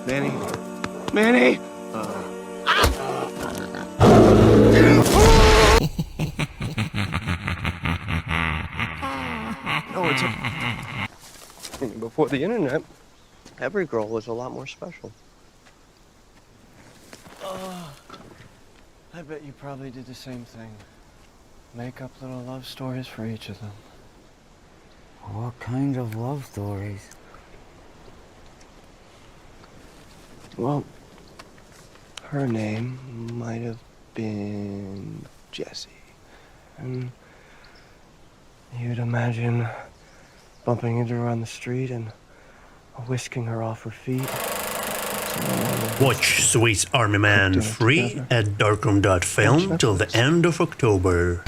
Manny? Manny? No, it's a... Before the internet, every girl was a lot more special. I bet you probably did the same thing. Make up little love stories for each of them. What kind of love stories? Well, her name might have been Jessie. And you'd imagine bumping into her on the street and whisking her off her feet. Watch Swiss Army Man free at Darkroom.film till the end of October.